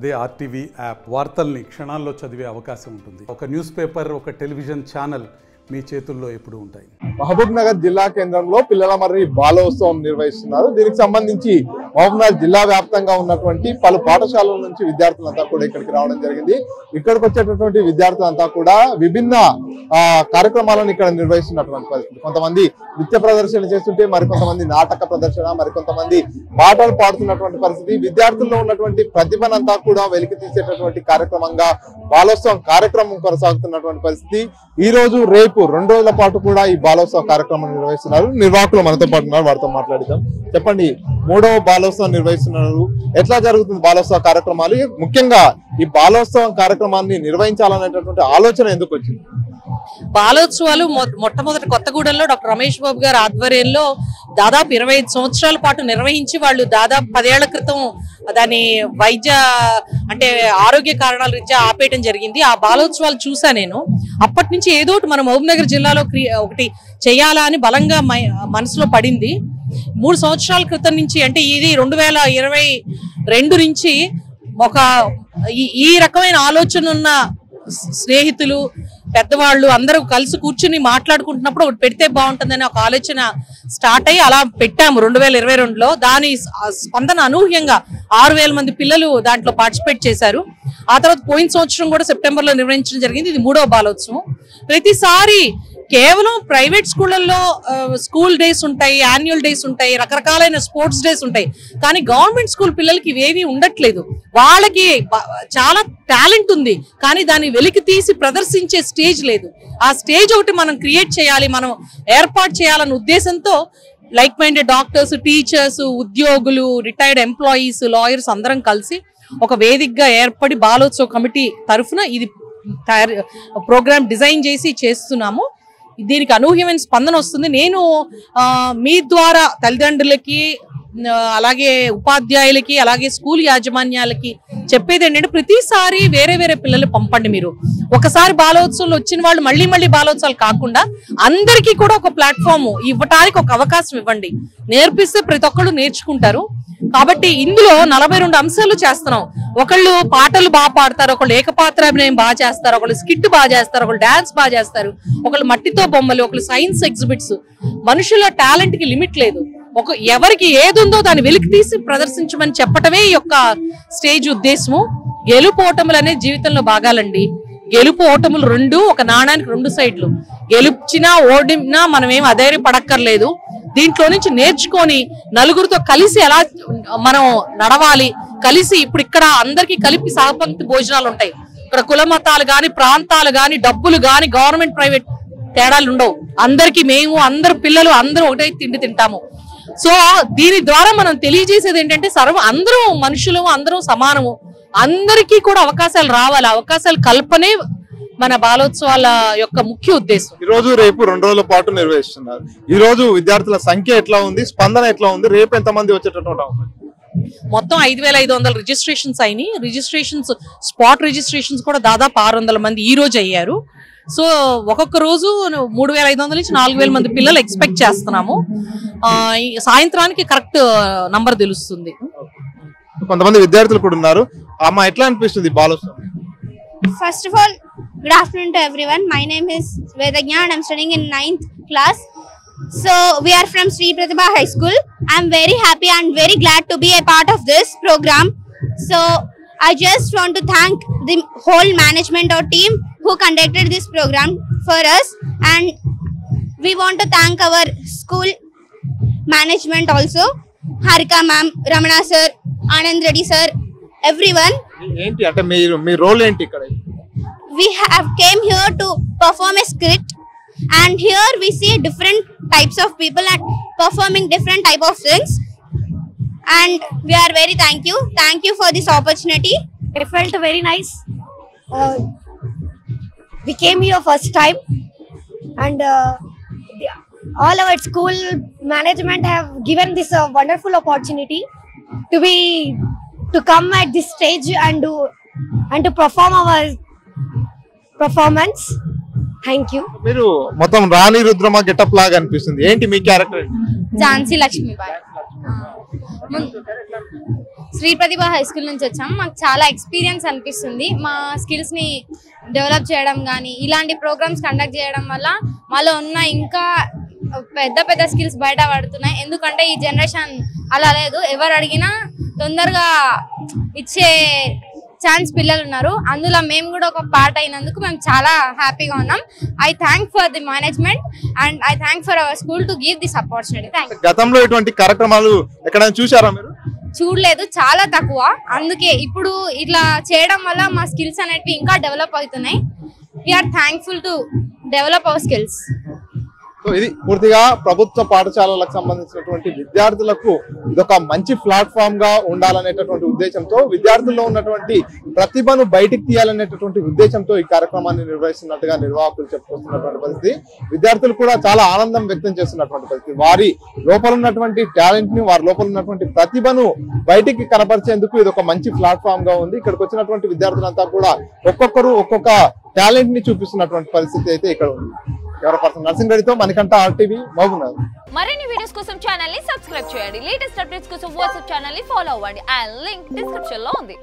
అదే RTV app వార్తల్ని క్షణాల్లో చదివే అవకాశం ఉంటుంది. ఒక న్యూస్ పేపర్, ఒక టెలివిజన్ ఛానల్ మీ చేతుల్లో ఎప్పుడు ఉంటాయి. మహబూబ్ నగర్ జిల్లా కేంద్రంలో పిల్లల మర్రి బాలోత్సవం నిర్వహిస్తున్నారు. దీనికి సంబంధించి మహబూబ్ నగర్ జిల్లా వ్యాప్తంగా ఉన్నటువంటి పలు పాఠశాలల నుంచి విద్యార్థులంతా కూడా ఇక్కడికి రావడం జరిగింది. ఇక్కడికి వచ్చేటటువంటి విద్యార్థులంతా కూడా విభిన్న కార్యక్రమాలను ఇక్కడ నిర్వహిస్తున్నటువంటి పరిస్థితి. కొంతమంది నృత్య ప్రదర్శన చేస్తుంటే మరికొంతమంది నాటక ప్రదర్శన, మరికొంతమంది పాటలు పాడుతున్నటువంటి పరిస్థితి. విద్యార్థుల్లో ఉన్నటువంటి ప్రతిభనంతా కూడా వెలికి తీసేటటువంటి కార్యక్రమంగా బాలోత్సవం కార్యక్రమం కొనసాగుతున్నటువంటి పరిస్థితి. ఈ రోజు రేపు 2 రోజుల పాటు కూడా ఈ బాలోత్సవ కార్యక్రమం నిర్వహిస్తున్నారు. నిర్వాహకులు మనతో పాటు ఉన్నారు, వారితో మాట్లాడిద్దాం. చెప్పండి, 3వ బాలోత్సవం నిర్వహిస్తున్నారు. ఎట్లా జరుగుతుంది బాలోత్సవ కార్యక్రమాలు? ముఖ్యంగా ఈ బాలోత్సవం కార్యక్రమాన్ని నిర్వహించాలనేటటువంటి ఆలోచన ఎందుకు వచ్చింది? బాలోత్సవాలు మొట్టమొదటి కొత్తగూడెంలో డాక్టర్ రమేష్ బాబు గారి ఆధ్వర్యంలో దాదాపు 25 సంవత్సరాల పాటు నిర్వహించి వాళ్ళు దాదాపు 10 ఏళ్ల క్రితం దాని వైద్య అంటే ఆరోగ్య కారణాల రీత్యా ఆపేయడం జరిగింది. ఆ బాలోత్సవాలు చూసా నేను. అప్పటి నుంచి ఏదో ఒకటి మన మహబూబ్ నగర్ జిల్లాలో ఒకటి చేయాలా అని బలంగా మనసులో పడింది. 3 సంవత్సరాల క్రితం నుంచి, అంటే ఇది 2022 నుంచి ఒక ఈ రకమైన ఆలోచన ఉన్న స్నేహితులు, పెద్దవాళ్ళు అందరూ కలిసి కూర్చుని మాట్లాడుకుంటున్నప్పుడు ఒకటి పెడితే బాగుంటుందని ఒక ఆలోచన స్టార్ట్ అయ్యి అలా పెట్టాము 2022లో. దాని స్పందన అనూహ్యంగా 6000 మంది పిల్లలు దాంట్లో పార్టిసిపేట్ చేశారు. ఆ తర్వాత పోయిన సంవత్సరం కూడా సెప్టెంబర్లో నిర్వహించడం జరిగింది. ఇది 3వ బాలోత్సవం. ప్రతిసారి కేవలం ప్రైవేట్ స్కూళ్ళల్లో స్కూల్ డేస్ ఉంటాయి, యాన్యువల్ డేస్ ఉంటాయి, రకరకాలైన స్పోర్ట్స్ డేస్ ఉంటాయి. కానీ గవర్నమెంట్ స్కూల్ పిల్లలకి ఇవేవి ఉండట్లేదు. వాళ్ళకి చాలా టాలెంట్ ఉంది, కానీ దాన్ని వెలికి తీసి ప్రదర్శించే స్టేజ్ లేదు. ఆ స్టేజ్ ఒకటి మనం క్రియేట్ చేయాలి, మనం ఏర్పాటు చేయాలన్న ఉద్దేశంతో లైక్ మైండెడ్ డాక్టర్స్, టీచర్స్, ఉద్యోగులు, రిటైర్డ్ ఎంప్లాయీస్, లాయర్స్ అందరం కలిసి ఒక వేదికగా ఏర్పడి బాలోత్సవ కమిటీ తరఫున ఇది ప్రోగ్రామ్ డిజైన్ చేసి చేస్తున్నాము. దీనికి అనూహ్యమైన స్పందన వస్తుంది. నేను మీ ద్వారా తల్లిదండ్రులకి, అలాగే ఉపాధ్యాయులకి, అలాగే స్కూల్ యాజమాన్యాలకి చెప్పేది ఏంటంటే, ప్రతిసారి వేరే వేరే పిల్లలు పంపండి. మీరు ఒకసారి బాలోత్సవంలో వచ్చిన వాళ్ళు మళ్ళీ మళ్ళీ బాలోత్సవాలు కాకుండా అందరికీ కూడా ఒక ప్లాట్ఫామ్ ఇవ్వటానికి ఒక అవకాశం ఇవ్వండి. నేర్పిస్తే ప్రతి ఒక్కళ్ళు నేర్చుకుంటారు. కాబట్టి ఇందులో 42 అంశాలు చేస్తున్నాం. ఒకళ్ళు పాటలు బాగా పాడతారు, ఒకళ్ళు ఏకపాత్రాభినయం బాగా చేస్తారు, ఒకళ్ళు స్కిట్ బాగా చేస్తారు, ఒకళ్ళు డాన్స్ బాగా చేస్తారు, ఒకళ్ళు మట్టితో బొమ్మలు, ఒకళ్ళు సైన్స్ ఎగ్జిబిట్స్. మనుషుల టాలెంట్ కి లిమిట్ లేదు. ఎవరికి ఏది ఉందో దాన్ని వెలికి తీసి ప్రదర్శించమని చెప్పటమే ఈ యొక్క స్టేజ్ ఉద్దేశము. గెలుపు ఓటములు అనేది జీవితంలో భాగాలండి. గెలుపు ఓటములు 2, ఒక నాణానికి 2 సైడ్లు. గెలుచినా ఓడినా మనం ఏం అధైర్యపడక్కర్లేదు. దీంట్లో నుంచి నేర్చుకొని నలుగురితో కలిసి ఎలా మనం నడవాలి, కలిసి ఇప్పుడు ఇక్కడ అందరికీ కలిపి సహపంక్తి భోజనాలు ఉంటాయి. ఇక్కడ కుల మతాలు గాని, ప్రాంతాలు గాని, డబ్బులు గాని, గవర్నమెంట్ ప్రైవేట్ తేడాలు ఉండవు. అందరికి అందరు పిల్లలు అందరూ ఒకటే తిండి తింటాము. సో దీని ద్వారా మనం తెలియజేసేది ఏంటంటే, అందరూ మనుషులు, అందరూ సమానము, అందరికీ కూడా అవకాశాలు రావాలి. అవకాశాలు కల్పనే మన బాలోత్సవాల యొక్క ముఖ్య ఉద్దేశం. ఈ రోజు రేపు 2 రోజుల పాటు నిర్వహిస్తున్నారు. ఈ రోజు విద్యార్థుల సంఖ్య ఎట్లా ఉంది, స్పందన ఎట్లా ఉంది, రేపు ఎంతమంది వచ్చేటటువంటి? మొత్తం 5500 రిజిస్ట్రేషన్స్ అయినాయి. రిజిస్ట్రేషన్స్, స్పాట్ రిజిస్ట్రేషన్స్ కూడా దాదాపు 600 మంది ఈ రోజు అయ్యారు. సో ఒక్కొక్క రోజు 3500 నుంచి 4000 మంది పిల్లలు ఎక్స్పెక్ట్ చేస్తున్నాము. సాయంత్రానికి కరెక్ట్ నంబర్ తెలుస్తుంది. కొంతమంది విద్యార్థులు కూడా ఉన్నారు. అమ్మ, ఎట్లా అనిపిస్తుంది బాలోత్సవం? First of all, good afternoon to everyone. My name is Vedagnya and I'm studying in 9th class. So we are from Sri Pratibha High School. I'm very happy and very glad to be a part of this program. So I just want to thank the whole management or team who conducted this program for us, and we want to thank our school management also, Harika ma'am, Ramana sir, Anand Reddy sir, everyone. ఏంటి అంటే మీ role ఏంటి ఇక్కడ? We have came here to perform a script, and here we see different types of people and performing different type of things, and we are very thank you for this opportunity. It felt very nice. We came here first time, and all our school management have given this wonderful opportunity to come at this stage and to perform our performance. Thank you. మీరు మొత్తం రాణి Rudrama getup లాగా అనిపిస్తుంది. ఏంటి మీ character? Jhansi Lakshmi Bai. Sri Pratibha high school నుంచి వచ్చాం. మాకు చాలా ఎక్స్పీరియన్స్ అనిపిస్తుంది. మా స్కిల్స్ని డెవలప్ చేయడం కానీ ఇలాంటి ప్రోగ్రామ్స్ కండక్ట్ చేయడం వల్ల మాలో ఉన్న ఇంకా పెద్ద పెద్ద స్కిల్స్ బయట పడుతున్నాయి. ఎందుకంటే ఈ జనరేషన్ అలా లేదు, ఎవరు అడిగినా తొందరగా ఇచ్చే ఛాన్స్ పిల్లలు ఉన్నారు. అందులో మేము కూడా ఒక పార్ట్ అయినందుకు మేము చాలా హ్యాపీగా ఉన్నాం. I thank for the management and I thank for our school to give this opportunity. Thank. గతంలో ఇటువంటి కార్యక్రమాలు ఎక్కడైనా చూసారా మీరు? చూడలేదు, చాలా తక్కువ. అందుకే ఇప్పుడు ఇట్లా చేయడం వల్ల మా స్కిల్స్ అనేటివి ఇంకా డెవలప్ అవుతున్నాయి. We are thankful to develop our skills. So ఇది పూర్తిగా ప్రభుత్వ పాఠశాలలకు సంబంధించినటువంటి విద్యార్థులకు ఇదొక మంచి ప్లాట్ఫామ్ గా ఉండాలనేటటువంటి ఉద్దేశంతో, విద్యార్థుల్లో ఉన్నటువంటి ప్రతిభను బయటికి తీయాలనేటటువంటి ఉద్దేశంతో ఈ కార్యక్రమాన్ని నిర్వహిస్తున్నట్టుగా నిర్వాహకులు చెప్పుకొస్తున్నటువంటి పరిస్థితి. విద్యార్థులు కూడా చాలా ఆనందం వ్యక్తం చేస్తున్నటువంటి పరిస్థితి. వారి లోపల ఉన్నటువంటి టాలెంట్ ని, వారి లోపల ఉన్నటువంటి ప్రతిభను బయటికి కనపరిచేందుకు ఇది ఒక మంచి ప్లాట్ఫామ్ గా ఉంది. ఇక్కడికి వచ్చినటువంటి విద్యార్థులంతా కూడా ఒక్కొక్కరు ఒక్కొక్క టాలెంట్ ని చూపిస్తున్నటువంటి పరిస్థితి అయితే ఇక్కడ ఉంది. ఎవరో పర్సన్ నర్సింగ్ రెడ్డితో మణికంఠ, RTV, మహబూబ్నగర్. మరిన్ని వీడియోస్ కోసం ఛానల్ ని సబ్స్క్రైబ్ చేయండి. లేటెస్ట్ అప్డేట్స్ కోసం వాట్సాప్ ఛానల్ ని ఫాలో అవ్వండి. ఆ లింక్ డిస్క్రిప్షన్ లో ఉంది.